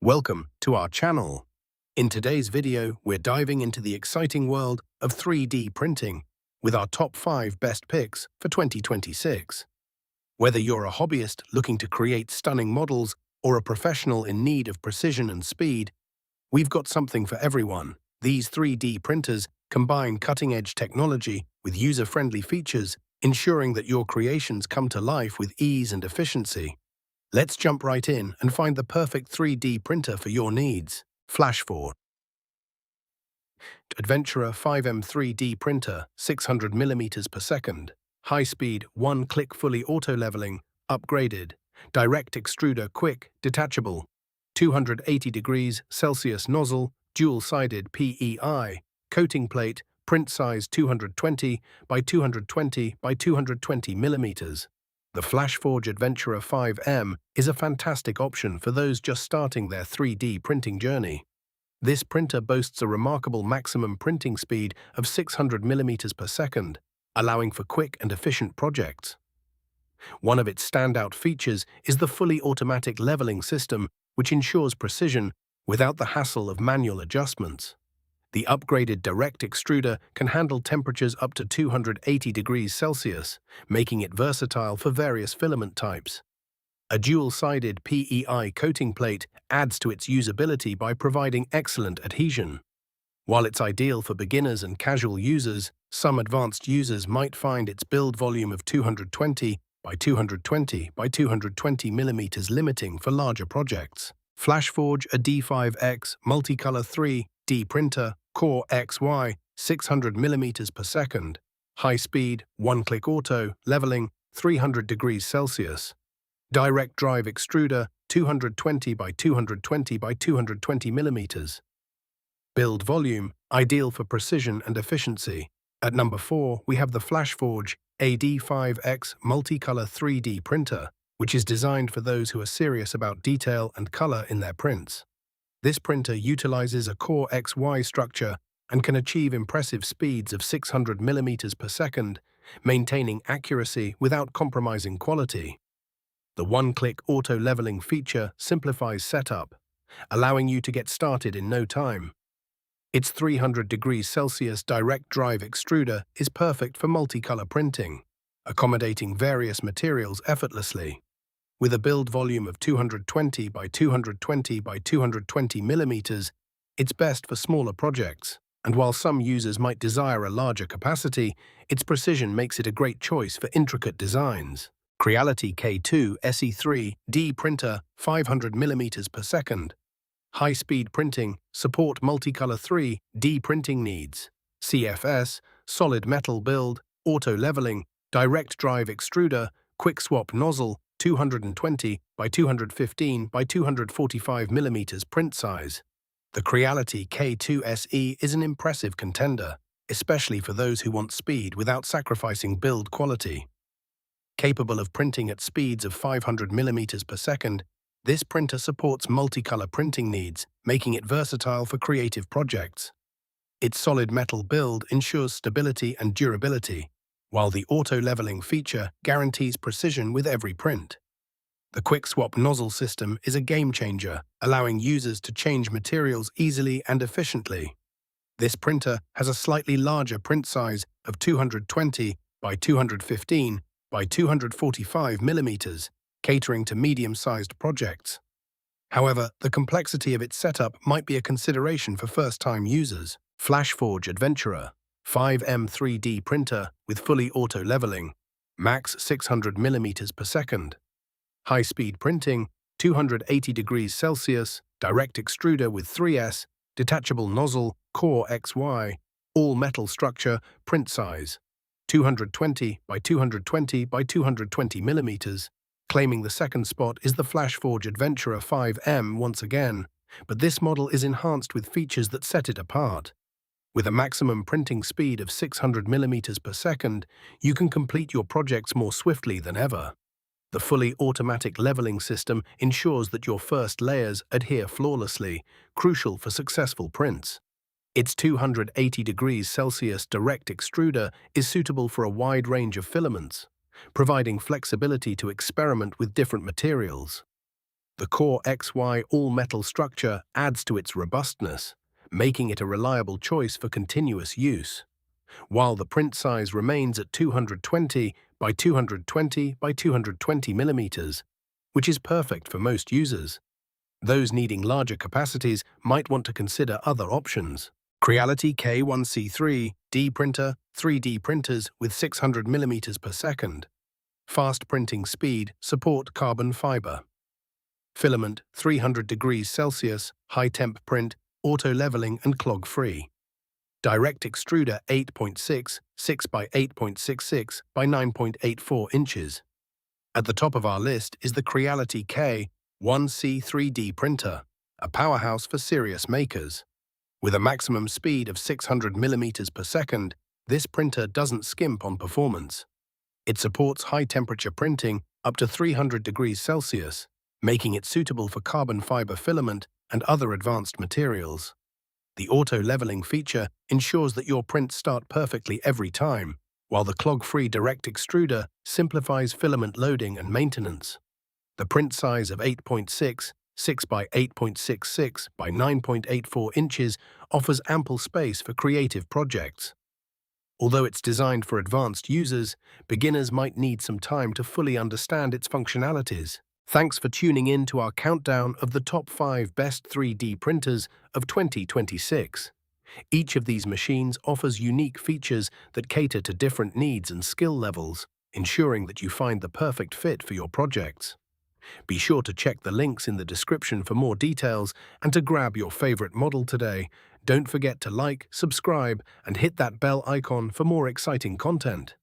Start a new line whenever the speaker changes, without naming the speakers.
Welcome to our channel. In today's video, we're diving into the exciting world of 3D printing with our top 5 best picks for 2026. Whether you're a hobbyist looking to create stunning models or a professional in need of precision and speed, we've got something for everyone. These 3D printers combine cutting-edge technology with user-friendly features, ensuring that your creations come to life with ease and efficiency. Let's jump right in and find the perfect 3D printer for your needs. FLASHFORGE Adventurer 5M 3D printer, 600mm per second. High-speed, one-click fully auto-leveling, upgraded. Direct extruder quick, detachable. 280 degrees Celsius nozzle, dual-sided PEI. Coating plate, print size 220 by 220 by 220 millimeters. The FLASHFORGE Adventurer 5M is a fantastic option for those just starting their 3D printing journey. This printer boasts a remarkable maximum printing speed of 600mm per second, allowing for quick and efficient projects. One of its standout features is the fully automatic leveling system, which ensures precision without the hassle of manual adjustments. The upgraded direct extruder can handle temperatures up to 280 degrees Celsius, making it versatile for various filament types. A dual-sided PEI coating plate adds to its usability by providing excellent adhesion. While it's ideal for beginners and casual users, some advanced users might find its build volume of 220 by 220 by 220 mm limiting for larger projects. FLASHFORGE a D5X multicolor 3D printer, CoreXY, 600mm per second. High-speed, one-click auto, leveling, 300 degrees Celsius. Direct drive extruder, 220 by 220 by 220 millimeters. Build volume, ideal for precision and efficiency. At number 4, we have the FLASHFORGE AD5X multicolor 3D printer, which is designed for those who are serious about detail and color in their prints. This printer utilizes a CoreXY structure and can achieve impressive speeds of 600mm per second, maintaining accuracy without compromising quality. The one-click auto-leveling feature simplifies setup, allowing you to get started in no time. Its 300 degrees Celsius direct drive extruder is perfect for multicolor printing, accommodating various materials effortlessly. With a build volume of 220 by 220 by 220 millimeters, it's best for smaller projects, and while some users might desire a larger capacity, its precision makes it a great choice for intricate designs. Creality K2 SE3D printer, 500mm per second. High-speed printing, support multicolor 3D printing needs. CFS, solid metal build, auto-leveling, direct drive extruder, quick swap nozzle, 220 by 215 by 245 millimeters print size. The Creality K2 SE is an impressive contender, especially for those who want speed without sacrificing build quality. Capable of printing at speeds of 500 millimeters per second, this printer supports multicolor printing needs, making it versatile for creative projects. Its solid metal build ensures stability and durability, while the auto-leveling feature guarantees precision with every print. The quick swap nozzle system is a game-changer, allowing users to change materials easily and efficiently. This printer has a slightly larger print size of 220 by 215 by 245 millimeters, catering to medium-sized projects. However, the complexity of its setup might be a consideration for first-time users. FLASHFORGE Adventurer 5M 3D printer with fully auto-leveling, max 600mm per second. High-speed printing, 280 degrees Celsius, direct extruder with 3S, detachable nozzle, CoreXY, all-metal structure, print size, 220 by 220 by 220 millimeters. Claiming the second spot is the FLASHFORGE Adventurer 5M once again, but this model is enhanced with features that set it apart. With a maximum printing speed of 600mm per second, you can complete your projects more swiftly than ever. The fully automatic leveling system ensures that your first layers adhere flawlessly, crucial for successful prints. Its 280 degrees Celsius direct extruder is suitable for a wide range of filaments, providing flexibility to experiment with different materials. The CoreXY all-metal structure adds to its robustness, making it a reliable choice for continuous use, while the print size remains at 220 by 220 by 220 millimeters, which is perfect for most users. Those needing larger capacities might want to consider other options. Creality K1C3 D printer, 3D printers with 600 millimeters per second. Fast printing speed, support carbon fiber. Filament 300 degrees Celsius, high temp print, auto leveling and clog free. Direct extruder 8.6, 6 by 8.66 by 9.84 inches. At the top of our list is the Creality K1C 3D printer, a powerhouse for serious makers. With a maximum speed of 600 millimeters per second, this printer doesn't skimp on performance. It supports high-temperature printing up to 300 degrees Celsius, making it suitable for carbon fiber filament and other advanced materials. The auto-leveling feature ensures that your prints start perfectly every time, while the clog-free direct extruder simplifies filament loading and maintenance. The print size of 8.6, 6 by 8.66 by 9.84 inches offers ample space for creative projects. Although it's designed for advanced users, beginners might need some time to fully understand its functionalities. Thanks for tuning in to our countdown of the top 5 best 3D printers of 2026. Each of these machines offers unique features that cater to different needs and skill levels, ensuring that you find the perfect fit for your projects. Be sure to check the links in the description for more details and to grab your favorite model today. Don't forget to like, subscribe, and hit that bell icon for more exciting content.